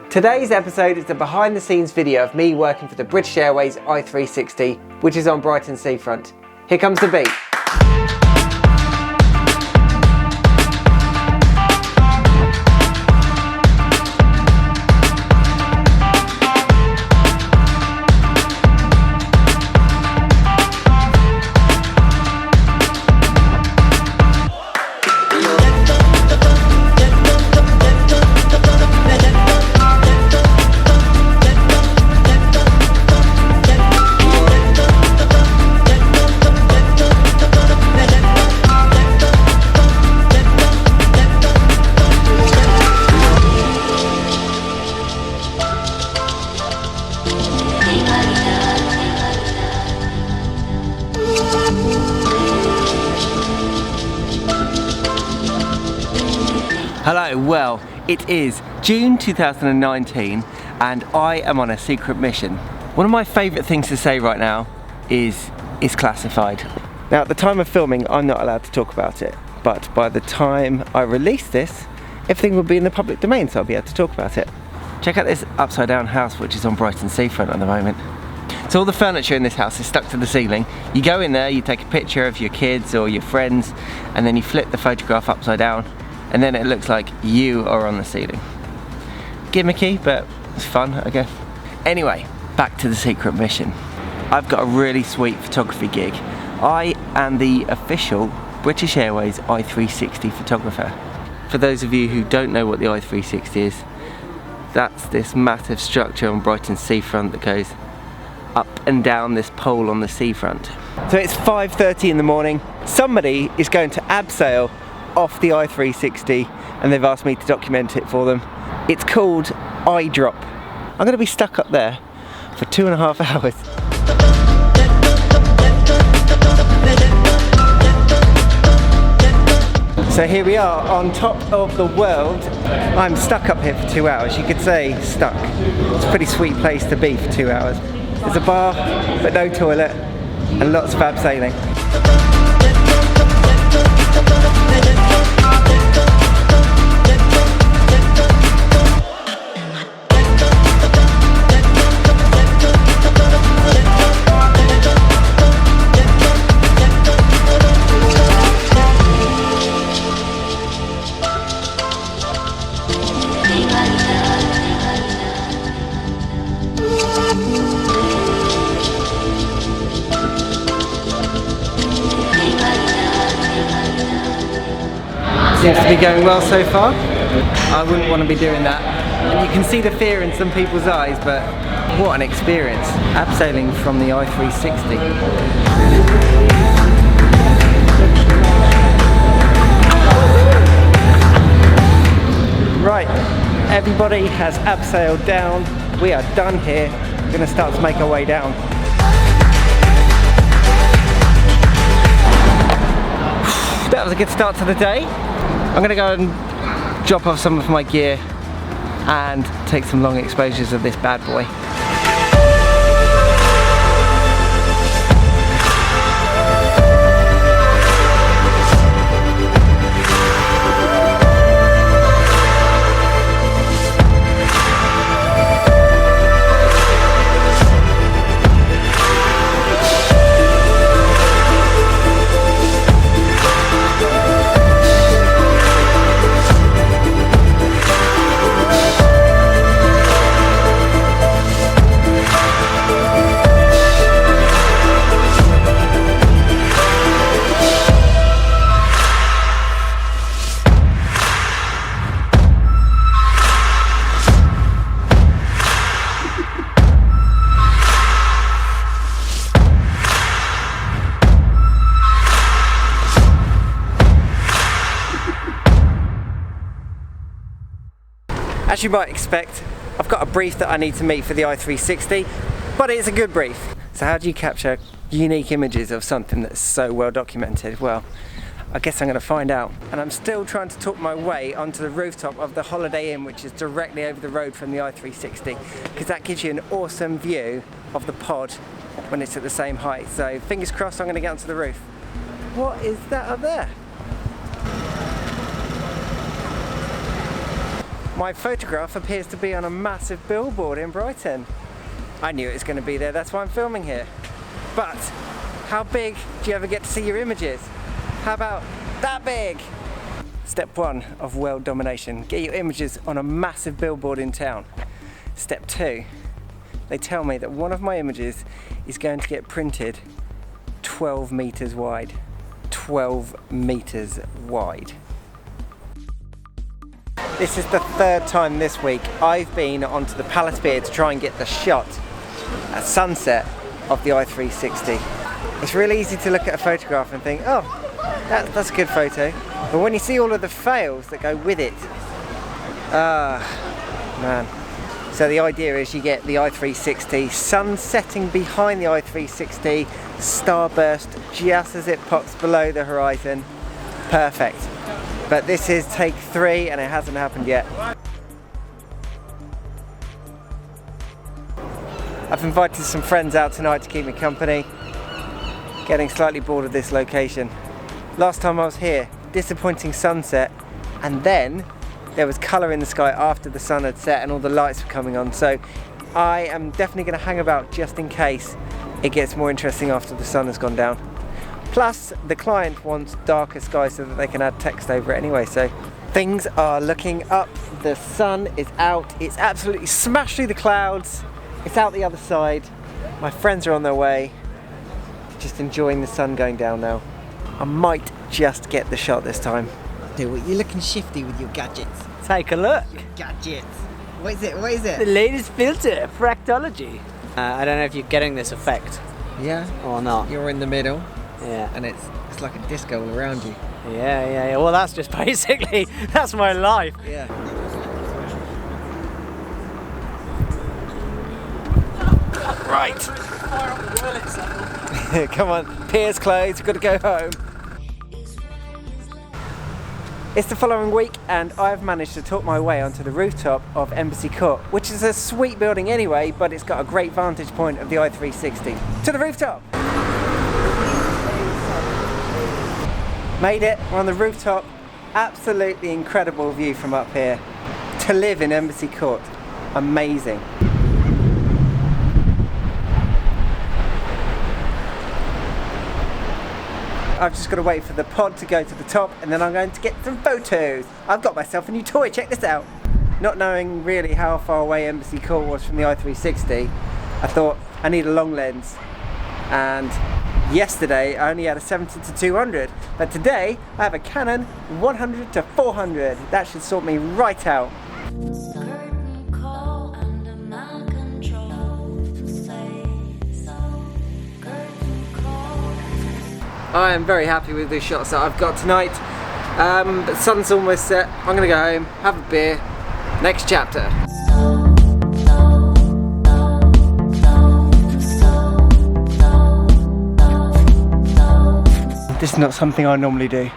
Today's episode is a behind the scenes video of me working for the British Airways i360, which is on Brighton seafront. Here comes the beat. Hello, well, it is June 2019 and I am on a secret mission. One of my favourite things to say right now is it's classified. Now at the time of filming I'm not allowed to talk about it, but by the time I release this, everything will be in the public domain, so I'll be able to talk about it. Check out this upside down house which is on Brighton seafront at the moment. So all the furniture in this house is stuck to the ceiling. You go in there, you take a picture of your kids or your friends, and then you flip the photograph upside down, and then it looks like you are on the ceiling. Gimmicky, but it's fun, I guess. Anyway, back to the secret mission. I've got a really sweet photography gig. I am the official British Airways i360 photographer. For those of you who don't know what the i360 is, that's this massive structure on Brighton seafront that goes up and down this pole on the seafront. So it's 5:30 in the morning. Somebody is going to abseil off the i360 and they've asked me to document it for them. It's called iDrop. I'm going to be stuck up there for 2.5 hours. So here we are on top of the world. I'm stuck up here for 2 hours. You could say stuck. It's a pretty sweet place to be for 2 hours. There's a bar but no toilet and lots of abseiling. Seems to be going well so far. I wouldn't want to be doing that. And you can see the fear in some people's eyes, but what an experience. Abseiling from the i360. Right, everybody has abseiled down. We are done here. We're going to start to make our way down. That was a good start to the day. I'm going to go and drop off some of my gear and take some long exposures of this bad boy. As you might expect, I've got a brief that I need to meet for the i360, but it's a good brief. So how do you capture unique images of something that's so well documented? Well, I guess I'm going to find out. And I'm still trying to talk my way onto the rooftop of the Holiday Inn, which is directly over the road from the i360, because that gives you an awesome view of the pod when it's at the same height. So fingers crossed I'm going to get onto the roof. What is that up there? My photograph appears to be on a massive billboard in Brighton. I knew it was going to be there, that's why I'm filming here. But how big do you ever get to see your images? How about that big? Step 1 of world domination, get your images on a massive billboard in town. Step 2, they tell me that one of my images is going to get printed 12 meters wide. 12 meters wide. This is the third time this week I've been onto the Palace Pier to try and get the shot at sunset of the i360. It's really easy to look at a photograph and think, oh, that's a good photo. But when you see all of the fails that go with it, man. So the idea is you get the i360, sun setting behind the i360, starburst just as it pops below the horizon. Perfect. But this is take 3 and it hasn't happened yet. I've invited some friends out tonight to keep me company. Getting slightly bored of this location. Last time I was here, disappointing sunset, and then there was colour in the sky after the sun had set and all the lights were coming on. So I am definitely going to hang about just in case it gets more interesting after the sun has gone down. Plus, the client wants darker skies so that they can add text over it anyway, so things are looking up, the sun is out, it's absolutely smashed through the clouds, it's out the other side, my friends are on their way, just enjoying the sun going down now. I might just get the shot this time. Dude, you're looking shifty with your gadgets. Take a look. Your gadgets. What is it? What is it? The latest filter, fractology. I don't know if you're getting this effect. Yeah. Or not. You're in the middle. Yeah. And it's like a disco all around you. Yeah. Well, that's just basically, that's my life. Yeah. Right. Come on, pier's closed, we've got to go home. It's the following week and I've managed to talk my way onto the rooftop of Embassy Court, which is a sweet building anyway, but it's got a great vantage point of the i360. To the rooftop! Made it, we're on the rooftop. Absolutely incredible view from up here. To live in Embassy Court, amazing. I've just got to wait for the pod to go to the top and then I'm going to get some photos. I've got myself a new toy, check this out. Not knowing really how far away Embassy Court was from the i360, I thought I need a long lens. And yesterday I only had a 70-200, but today I have a Canon 100-400. That should sort me right out. I am very happy with the shots that I've got tonight. The sun's almost set. I'm going to go home, have a beer. Next chapter. This is not something I normally do.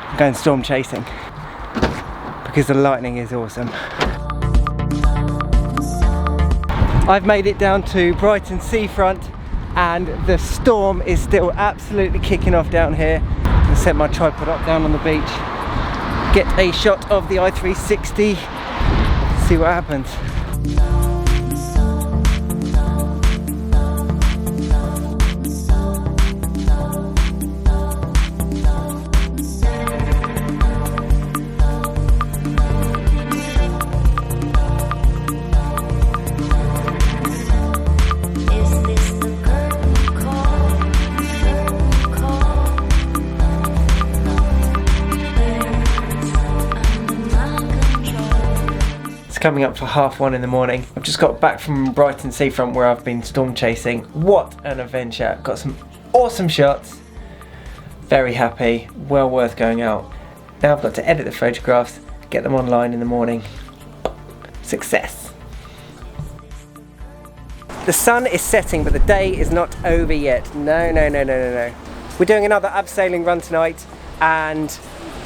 I'm going storm chasing because the lightning is awesome. I've made it down to Brighton seafront and the storm is still absolutely kicking off down here. I'm going to set my tripod up down on the beach, get a shot of the i360, see what happens. Coming up for 1:30 in the morning. I've just got back from Brighton seafront where I've been storm chasing. What an adventure. Got some awesome shots. Very happy. Well worth going out. Now I've got to edit the photographs, get them online in the morning. Success. The sun is setting but the day is not over yet. No. We're doing another abseiling run tonight and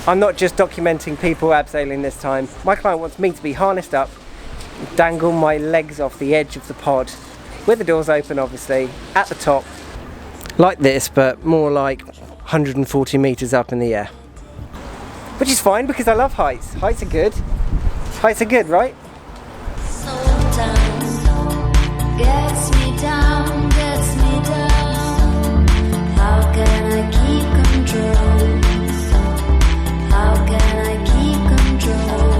I'm not just documenting people abseiling this time. My client wants me to be harnessed up, dangle my legs off the edge of the pod, with the doors open obviously, at the top, like this, but more like 140 meters up in the air. Which is fine because I love heights. Heights are good. Heights are good, right? So down, gets me down, gets me down. How can I keep control? How can I keep control?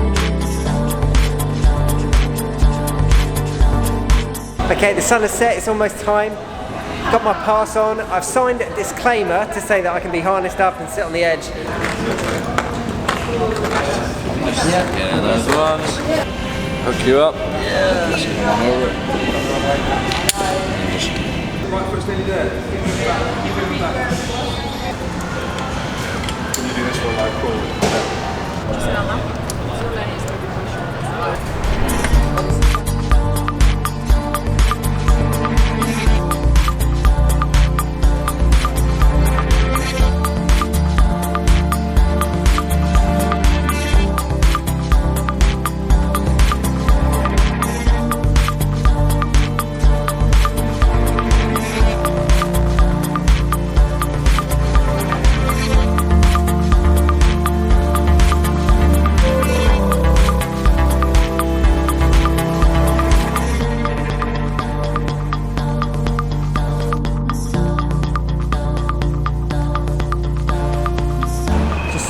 Okay, the sun has set, it's almost time. Got my pass on. I've signed a disclaimer to say that I can be harnessed up and sit on the edge. Yeah, those ones. Hook you up. Yeah. Just come over it. Right foot's nearly there. Can you do this one like cool?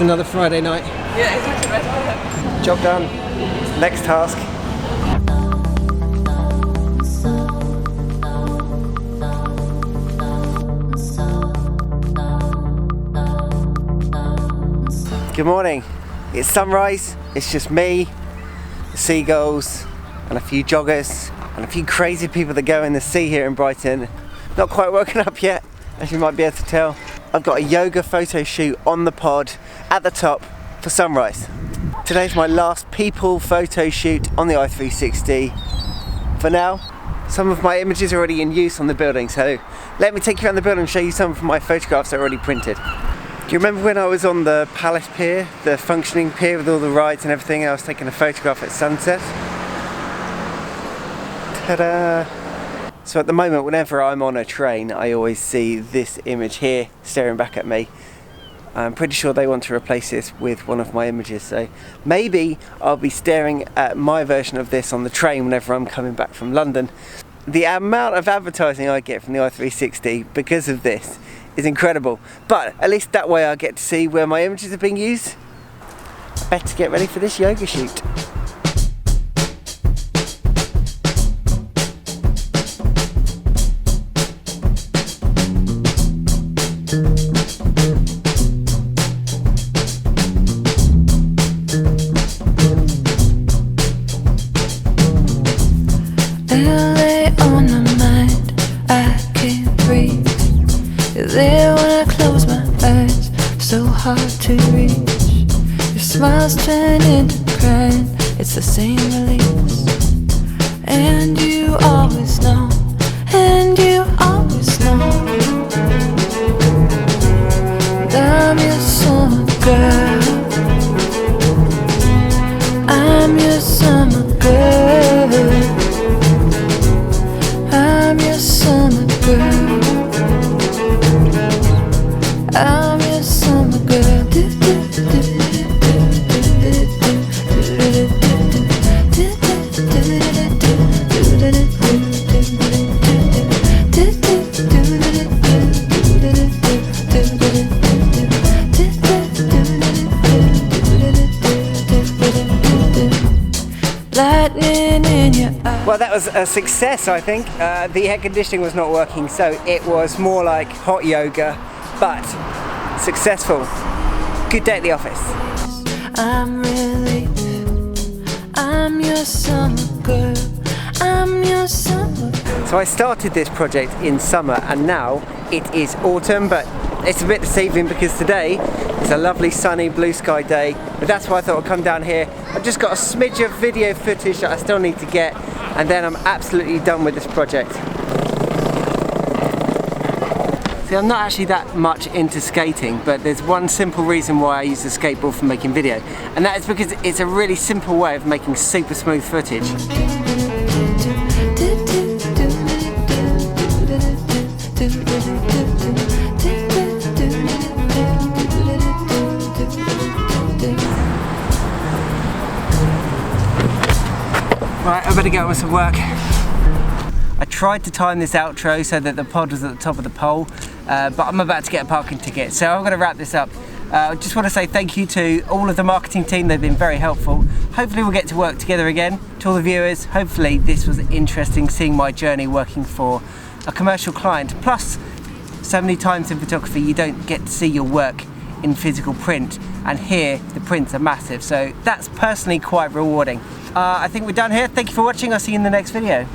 Another Friday night. Yeah, exactly. Job done. Next task. Good morning. It's sunrise. It's just me, the seagulls, and a few joggers, and a few crazy people that go in the sea here in Brighton. Not quite woken up yet, as you might be able to tell. I've got a yoga photo shoot on the pod at the top for sunrise. Today's my last people photo shoot on the i360. For now, some of my images are already in use on the building, so let me take you around the building and show you some of my photographs that are already printed. Do you remember when I was on the Palace Pier, the functioning pier with all the rides and everything? I was taking a photograph at sunset. Ta-da! So at the moment, whenever I'm on a train, I always see this image here staring back at me. I'm pretty sure they want to replace this with one of my images, so maybe I'll be staring at my version of this on the train whenever I'm coming back from London. The amount of advertising I get from the i360 because of this is incredible, but at least that way I get to see where my images are being used. I better get ready for this yoga shoot. There when I close my eyes, so hard to reach. Your smiles turn into crying, it's the same release. And you always know, and you always know that I'm your summer girl. I'm your summer girl. I'm your summer girl. I'm your summer girl. Lightning in your eyes. Well, that was a success, I think. The air conditioning was not working, so it was more like hot yoga, but successful. Good day at the office. I'm relief. I'm your summer girl. I'm your summer girl. So I started this project in summer and now it is autumn, but it's a bit deceiving because today is a lovely sunny blue sky day, but that's why I thought I'd come down here. I've just got a smidge of video footage that I still need to get, and then I'm absolutely done with this project. See, I'm not actually that much into skating, but there's one simple reason why I use the skateboard for making video, and that is because it's a really simple way of making super smooth footage. Right, I better get on with some work. I tried to time this outro so that the pod was at the top of the pole, but I'm about to get a parking ticket, so I'm going to wrap this up. I just want to say thank you to all of the marketing team, they've been very helpful. Hopefully we'll get to work together again. To all the viewers, hopefully this was interesting, seeing my journey working for a commercial client. Plus, so many times in photography you don't get to see your work in physical print, and here the prints are massive, so that's personally quite rewarding. I think we're done here. Thank you for watching. I'll see you in the next video.